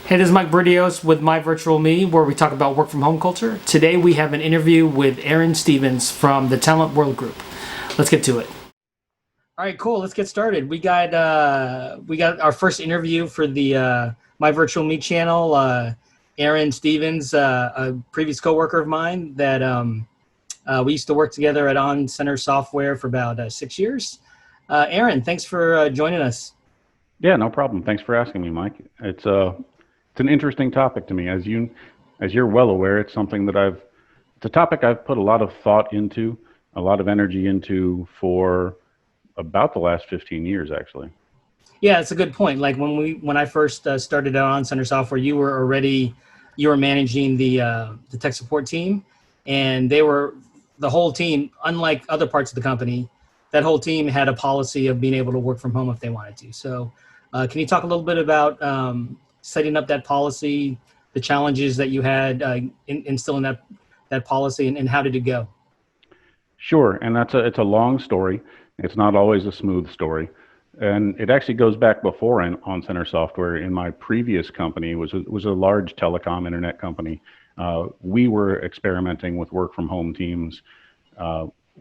Hey, this is Mike Bridios with MyVirtualMe, where we talk about work from home culture. Today we have an interview with Aaron Stephens from the TalentWorldGroup. Let's get to it. All right, cool. Let's get started. We got our first interview for the MyVirtualMe channel. Aaron Stephens, a previous coworker of mine that we used to work together at On Center Software for about 6 years. Aaron, thanks for joining us. Yeah, no problem. Thanks for asking me, Mike. It's an interesting topic to me. As you're well aware, it's a topic I've put a lot of thought into, a lot of energy into for about the last 15 years, actually. Yeah, it's a good point. Like when I first started out on Center Software, you were managing the tech support team, and the whole team. Unlike other parts of the company, that whole team had a policy of being able to work from home if they wanted to. So, can you talk a little bit about setting up that policy, the challenges that you had instilling that policy, and how did it go? Sure, and it's a long story. It's not always a smooth story. And it actually goes back before on Center Software. In my previous company, was a large telecom internet company. We were experimenting with work from home teams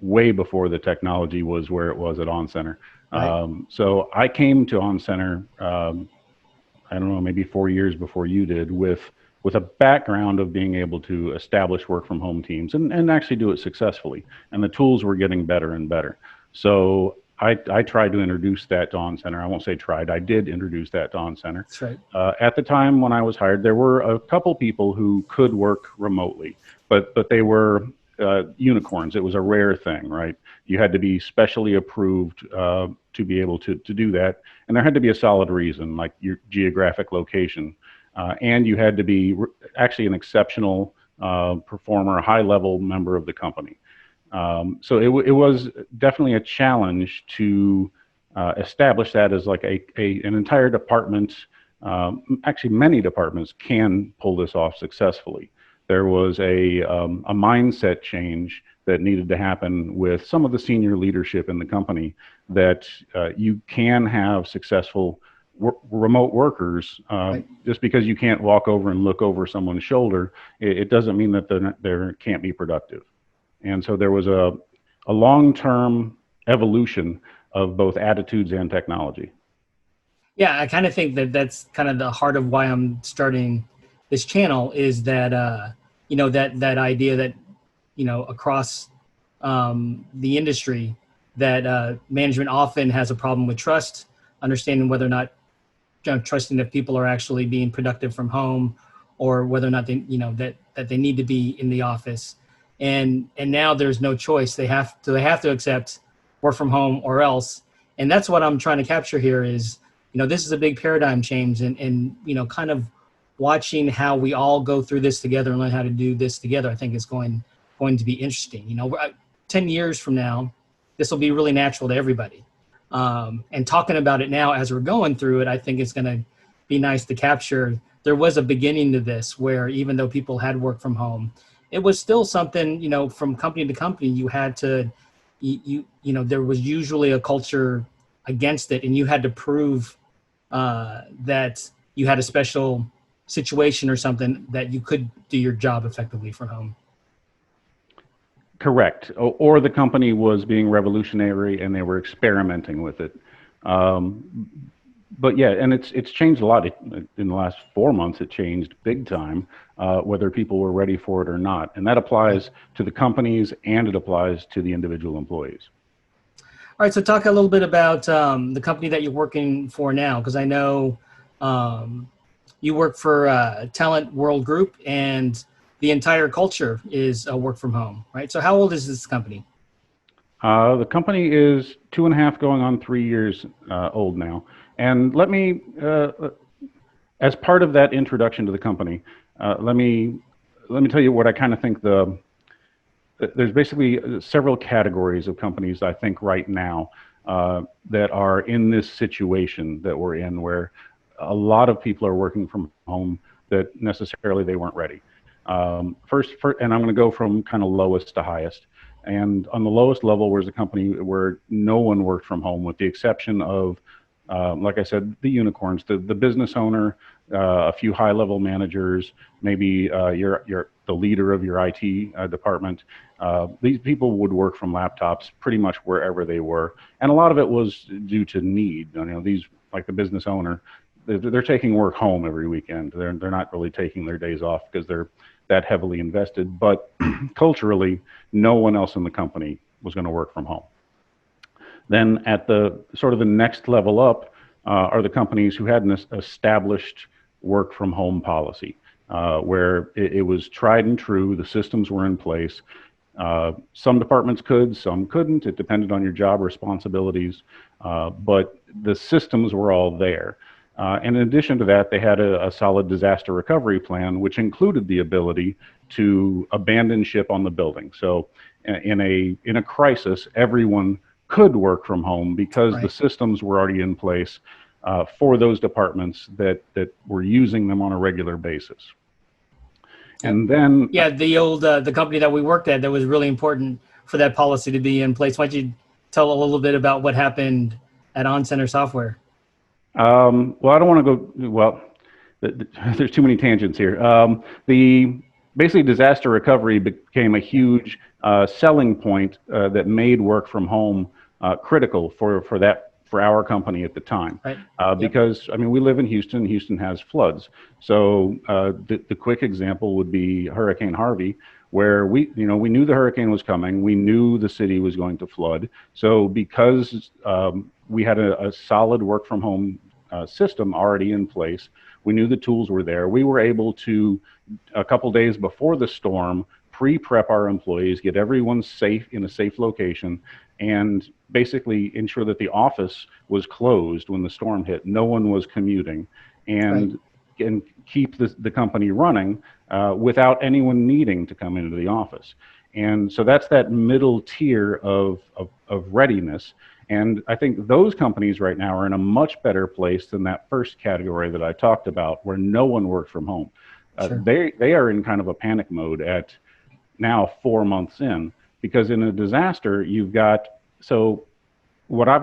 way before the technology was where it was at On Center. Right. So I came to On Center, I don't know, maybe 4 years before you did, with a background of being able to establish work from home teams and actually do it successfully. And the tools were getting better and better. So I tried to introduce that to On Center. I won't say tried, I did introduce that to On Center. That's right. At the time when I was hired, there were a couple people who could work remotely, but they were unicorns. It was a rare thing, right? You had to be specially approved to be able to do that. And there had to be a solid reason, like your geographic location. And you had to be actually an exceptional performer, a high-level member of the company. So it was definitely a challenge to establish that as like an entire department. Actually, many departments can pull this off successfully. There was a mindset change that needed to happen with some of the senior leadership in the company that you can have successful remote workers. Right. Just because you can't walk over and look over someone's shoulder, it doesn't mean that they can't be productive. And so there was a long-term evolution of both attitudes and technology. Yeah, I kind of think that that's kind of the heart of why I'm starting this channel is that that idea that across the industry that management often has a problem with trust, understanding whether or not trusting if people are actually being productive from home, or whether or not that they need to be in the office, and now there's no choice. They have to accept work from home or else, and that's what I'm trying to capture here. Is this is a big paradigm change, and kind of watching how we all go through this together and learn how to do this together. I think is going to be interesting. 10 years from now, this will be really natural to everybody. And talking about it now as we're going through it, I think it's going to be nice to capture. There was a beginning to this where even though people had work from home, it was still something, from company to company, you had to, there was usually a culture against it, and you had to prove that you had a special situation or something that you could do your job effectively from home. Correct. Or the company was being revolutionary and they were experimenting with it. But yeah, and it's changed a lot in the last 4 months. It changed big time, whether people were ready for it or not. And that applies to the companies and it applies to the individual employees. All right, so talk a little bit about the company that you're working for now, because I know you work for TalentWorldGroup, and the entire culture is work from home, right? So how old is this company? The company is 2.5 going on 3 years old now. And let me, as part of that introduction to the company, let me tell you what I kind of think there's basically several categories of companies I think right now that are in this situation that we're in, where a lot of people are working from home that necessarily they weren't ready. First, and I'm going to go from kind of lowest to highest. And on the lowest level was a company where no one worked from home, with the exception of, like I said, the unicorns, the business owner a few high-level managers, maybe you're the leader of your IT department. These people would work from laptops pretty much wherever they were, and a lot of it was due to need. You know, these, like the business owner, they're taking work home every weekend. They're not really taking their days off because they're that heavily invested. But culturally, no one else in the company was going to work from home. Then at the sort of the next level up are the companies who had an established work from home policy, where it was tried and true. The systems were in place. Some departments could, some couldn't. It depended on your job responsibilities, but the systems were all there. And in addition to that, they had a solid disaster recovery plan, which included the ability to abandon ship on the building. So in a crisis, everyone could work from home because the systems were already in place for those departments that were using them on a regular basis. And then the company that we worked at, that was really important for that policy to be in place. Why don't you tell a little bit about what happened at On Center Software? Well, I don't want to go. Well, there's too many tangents here. Basically, disaster recovery became a huge selling point that made work from home critical for our company at the time. Because I mean, we live in Houston. Houston has floods. So the quick example would be Hurricane Harvey, where we knew the hurricane was coming. We knew the city was going to flood. So because we had a solid work from home system already in place, we knew the tools were there. We were able to, a couple days before the storm, pre-prep our employees, get everyone safe in a safe location, and basically ensure that the office was closed when the storm hit. No one was commuting, and keep the company running without anyone needing to come into the office. And so that's that middle tier of readiness. And I think those companies right now are in a much better place than that first category that I talked about, where no one worked from home. They are in kind of a panic mode at now 4 months in, because in a disaster you've got, so what I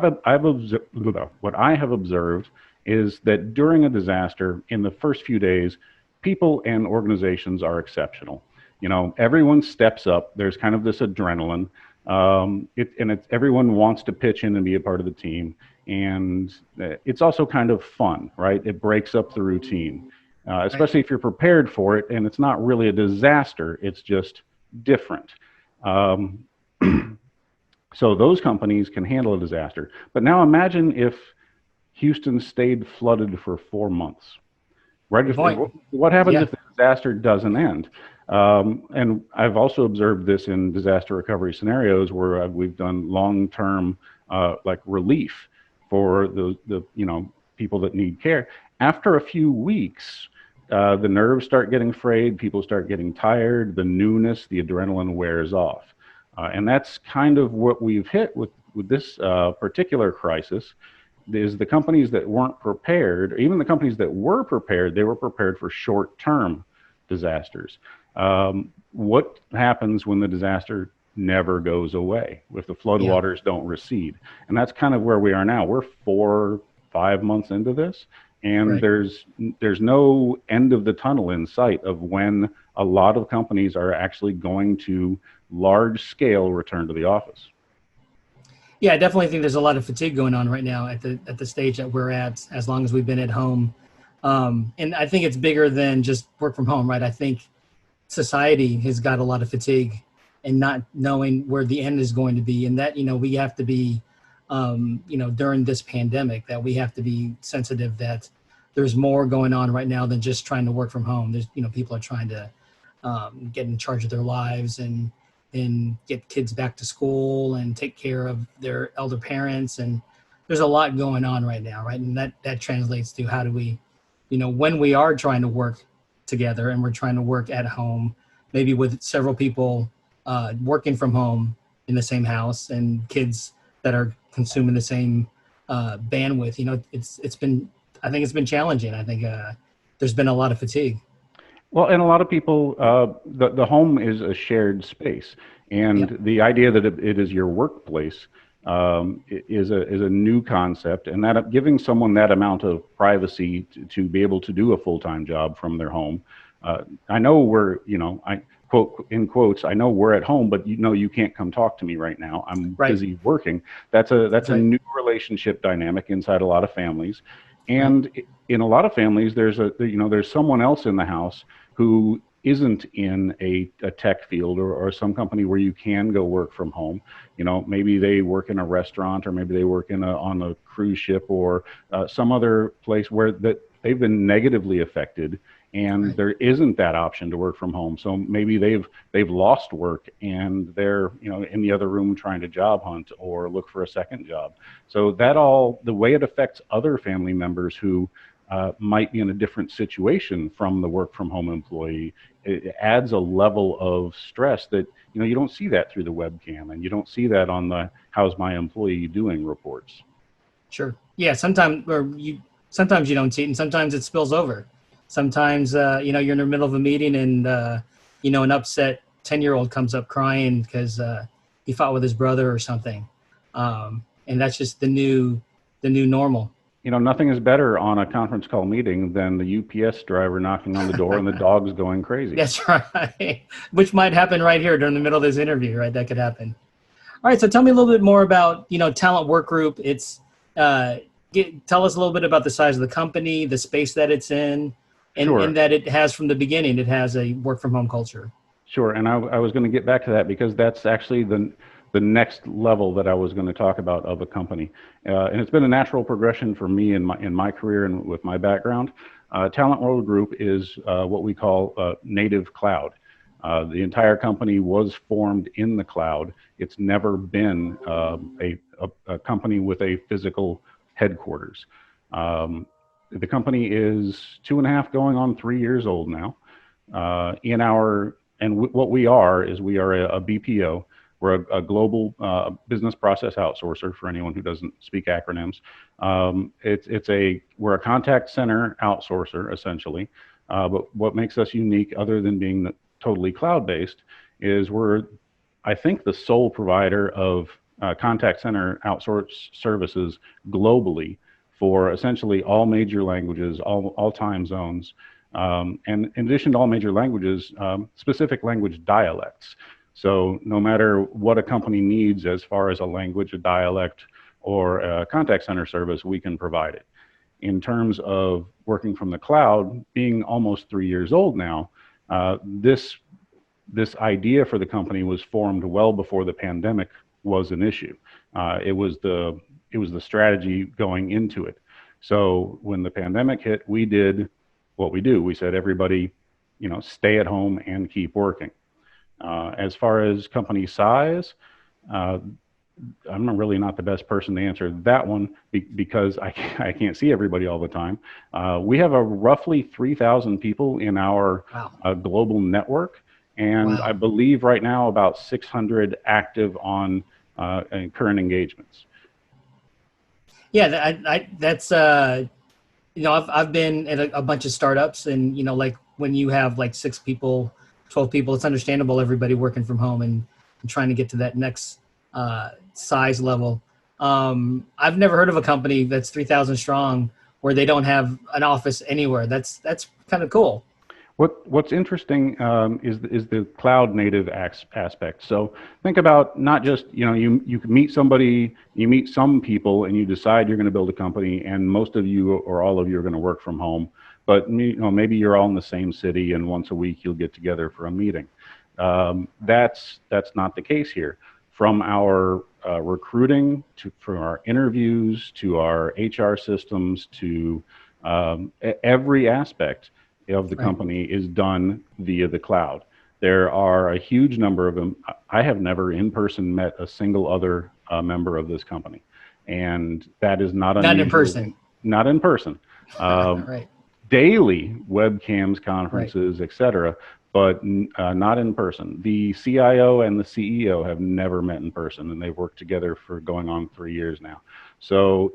have observed is that during a disaster, in the first few days, people and organizations are exceptional. You know, everyone steps up. There's kind of this adrenaline. Everyone wants to pitch in and be a part of the team, and it's also kind of fun, right? It breaks up the routine, especially if you're prepared for it, and it's not really a disaster, it's just different. So those companies can handle a disaster. But now imagine if Houston stayed flooded for 4 months, right? What happens if the disaster doesn't end? And I've also observed this in disaster recovery scenarios where we've done long-term like relief for the people that need care. After a few weeks, the nerves start getting frayed, people start getting tired, the newness, the adrenaline wears off. And that's kind of what we've hit with this particular crisis, is the companies that weren't prepared, even the companies that were prepared, they were prepared for short-term disasters. What happens when the disaster never goes away, if the floodwaters don't recede? And that's kind of where we are now. We're 4-5 months into this, and there's no end of the tunnel in sight of when a lot of companies are actually going to large-scale return to the office. Yeah, I definitely think there's a lot of fatigue going on right now at the stage that we're at, as long as we've been at home. And I think it's bigger than just work from home, right? I think society has got a lot of fatigue and not knowing where the end is going to be. And that, we have to be, during this pandemic, that we have to be sensitive that there's more going on right now than just trying to work from home. There's, people are trying to get in charge of their lives and get kids back to school and take care of their elder parents. And there's a lot going on right now, right? And that translates to how do we, when we are trying to work together and we're trying to work at home, maybe with several people working from home in the same house and kids that are consuming the same bandwidth, I think it's been challenging. I think there's been a lot of fatigue. Well, and a lot of people, the home is a shared space, and the idea that it is your workplace is a new concept, and that giving someone that amount of privacy to be able to do a full-time job from their home. I know we're, I quote in quotes, I know we're at home, but you can't come talk to me right now. I'm Right. busy working. That's a Right. new relationship dynamic inside a lot of families, Right. and in a lot of families, there's someone else in the house who isn't in a tech field or some company where you can go work from home. Maybe they work in a restaurant, or maybe they work on a cruise ship, or some other place where that they've been negatively affected, and Right. there isn't that option to work from home. So maybe they've lost work, and they're in the other room trying to job hunt or look for a second job. So the way it affects other family members who might be in a different situation from the work from home employee, it adds a level of stress that you don't see that through the webcam, and you don't see that on the "how's my employee doing" reports. Sure. Yeah. Sometimes you don't see it, and sometimes it spills over. Sometimes you're in the middle of a meeting, and an upset 10-year-old comes up crying because he fought with his brother or something, and that's just the new normal. Nothing is better on a conference call meeting than the UPS driver knocking on the door and the dogs going crazy. That's right. Which might happen right here during the middle of this interview, right? That could happen. All right. So tell me a little bit more about, Talent Work Group. It's, tell us a little bit about the size of the company, the space that it's in, and, Sure. and that it has from the beginning, it has a work from home culture. Sure, and I was going to get back to that because that's actually the next level that I was going to talk about of a company, and it's been a natural progression for me in my career and with my background. TalentWorldGroup is what we call native cloud. The entire company was formed in the cloud. It's never been a company with a physical headquarters. The company is 2.5 going on 3 years old now. What we are a BPO. We're a global business process outsourcer for anyone who doesn't speak acronyms. We're a contact center outsourcer essentially. But what makes us unique, other than being totally cloud-based, is we're, I think, the sole provider of contact center outsource services globally for essentially all major languages, all time zones. And in addition to all major languages, specific language dialects. So no matter what a company needs as far as a language, a dialect, or a contact center service, we can provide it. In terms of working from the cloud, being almost 3 years old now, this idea for the company was formed well before the pandemic was an issue. It was the strategy going into it. So when the pandemic hit, we did what we do. We said, everybody, stay at home and keep working. As far as company size, I'm really not the best person to answer that one because I can't see everybody all the time. We have a roughly 3,000 people in our global network, and I believe right now about 600 active on current engagements. Yeah, that's I've been at a bunch of startups, and like when you have like 6 people, 12 people, it's understandable everybody working from home and trying to get to that next size level. I've never heard of a company that's 3,000 strong where they don't have an office anywhere. That's kind of cool. What's interesting is the cloud native aspect. So think about not just, you meet somebody, you meet some people, and you decide you're going to build a company, and most of you or all of you are going to work from home. But maybe you're all in the same city, and once a week you'll get together for a meeting. That's not the case here. From our recruiting from our interviews to our HR systems to every aspect of the company is done via the cloud. There are a huge number of them. I have never in person met a single other member of this company, and that is not unusual. Not in person. Not in person. Right. Daily webcams, conferences, etc., but not in person. The CIO and the CEO have never met in person, and they've worked together for going on 3 years now. So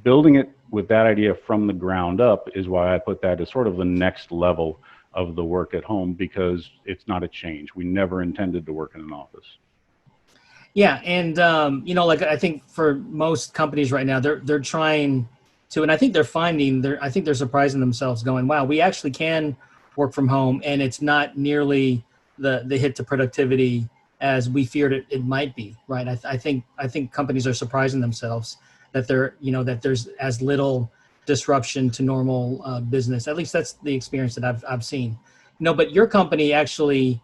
building it with that idea from the ground up is why I put that as sort of the next level of the work at home, because it's not a change. We never intended to work in an office. Yeah, and like I think for most companies right now, they're trying to, and I think they're finding, I think they're surprising themselves, going, "Wow, we actually can work from home, and it's not nearly the hit to productivity as we feared it might be." Right? I think companies are surprising themselves that that there's as little disruption to normal business. At least that's the experience that I've seen. But your company actually,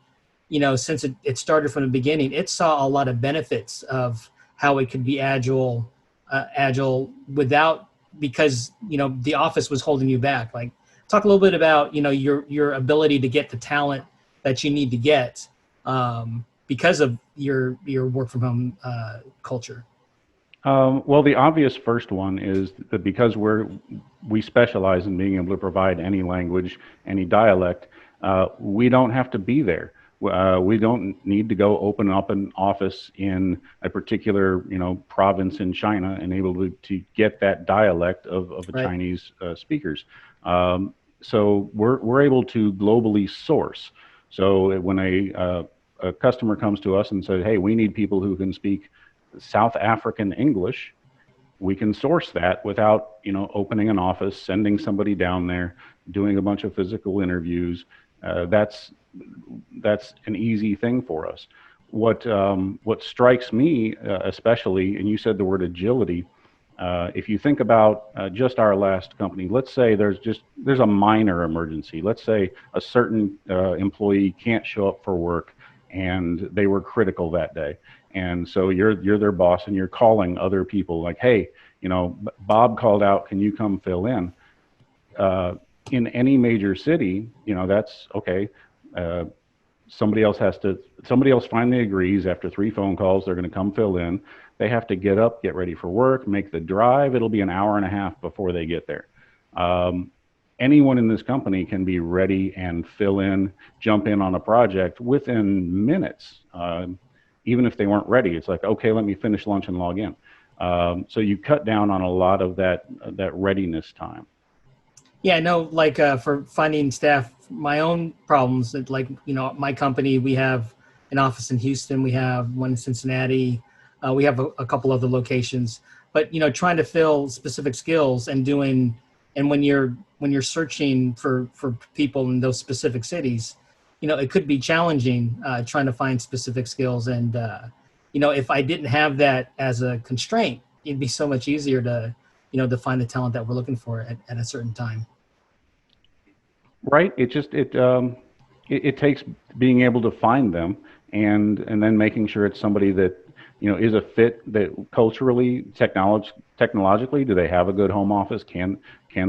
since it started from the beginning, it saw a lot of benefits of how it could be agile without, because the office was holding you back. Like, talk a little bit about your ability to get the talent that you need to get, because of your work from home culture. Well, the obvious first one is that because we specialize in being able to provide any language, any dialect, we don't have to be there. We don't need to go open up an office in a particular, province in China and able to get that dialect of the Right. Chinese speakers. So we're able to globally source. So when a customer comes to us and says, "Hey, we need people who can speak South African English," we can source that without, opening an office, sending somebody down there, doing a bunch of physical interviews. That's an easy thing for us. What strikes me, especially, and you said the word agility. If you think about just our last company, let's say there's a minor emergency. Let's say a certain employee can't show up for work, and they were critical that day. And so you're their boss, and you're calling other people like, "Hey, Bob called out. Can you come fill in?" In any major city, that's okay. Uh, somebody else finally agrees after 3 phone calls, they're going to come fill in. They have to get up, get ready for work, make the drive. It'll be an hour and a half before they get there. Um, Anyone in this company can be ready and fill in, jump in on a project within minutes. Even if they weren't ready, it's like, okay, let me finish lunch and log in. So you cut down on a lot of that readiness time. Yeah, no, like for finding staff, my own problems. Like, my company, we have an office in Houston, we have one in Cincinnati, we have a couple other locations. But trying to fill specific skills and doing, and when you're searching for people in those specific cities, it could be challenging trying to find specific skills. And if I didn't have that as a constraint, it'd be so much easier to find the talent that we're looking for at a certain time. Right. It takes being able to find them, and then making sure it's somebody that is a fit, that culturally, technologically, do they have a good home office? Can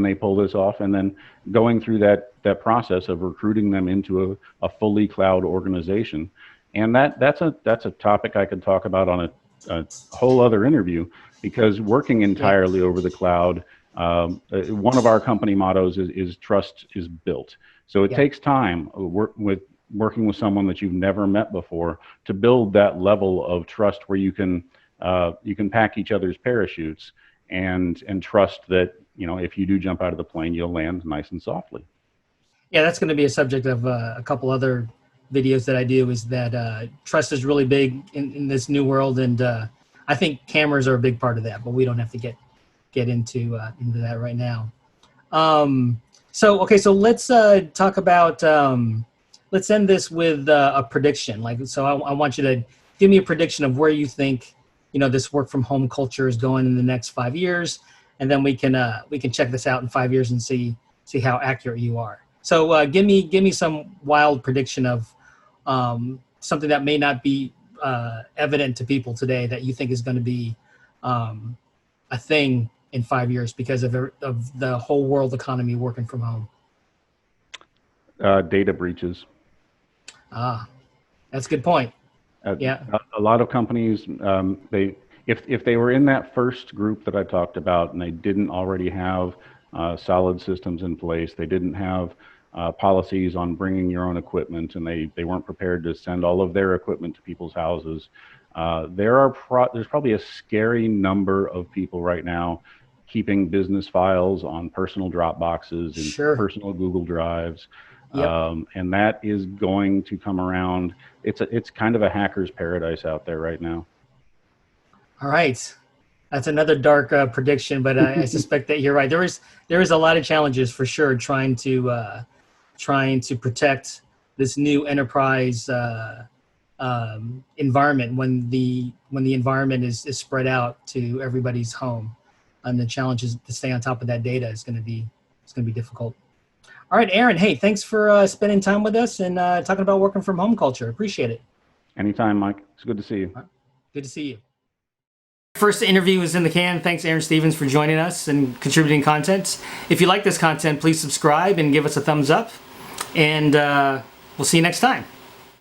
they pull this off? And then going through that process of recruiting them into a fully cloud organization. And that's a topic I could talk about on a whole other interview, because working Yeah. entirely over the cloud, one of our company mottos is trust is built. So it Yeah. takes time working with someone that you've never met before to build that level of trust where you can pack each other's parachutes, and trust that if you do jump out of the plane, you'll land nice and softly. Yeah, that's going to be a subject of a couple other videos that I do. Is that trust is really big in this new world, and I think cameras are a big part of that. But we don't have to get into that right now. So okay, so let's talk about. Let's end this with a prediction. Like, so I want you to give me a prediction of where you think this work from home culture is going in the next 5 years, and then we can check this out in 5 years and see how accurate you are. So give me some wild prediction of something that may not be evident to people today that you think is going to be um, a thing in 5 years because of the whole world economy working from home. Data breaches. Ah, that's a good point. Uh, Yeah. a lot of companies, if they were in that first group that I talked about, and they didn't already have solid systems in place, they didn't have policies on bringing your own equipment, and they weren't prepared to send all of their equipment to people's houses. There's probably a scary number of people right now keeping business files on personal Dropboxes and Sure. personal Google Drives, Yep. and that is going to come around. It's kind of a hacker's paradise out there right now. All right. That's another dark prediction, but I suspect that you're right. There is a lot of challenges for sure trying to protect this new enterprise environment when the environment is spread out to everybody's home, and the challenges to stay on top of that data is going to be difficult. All right, Aaron. Hey, thanks for spending time with us and talking about working from home culture. Appreciate it. Anytime, Mike. It's good to see you. Good to see you. First interview is in the can. Thanks, Aaron Stephens, for joining us and contributing content. If you like this content, please subscribe and give us a thumbs up. And we'll see you next time.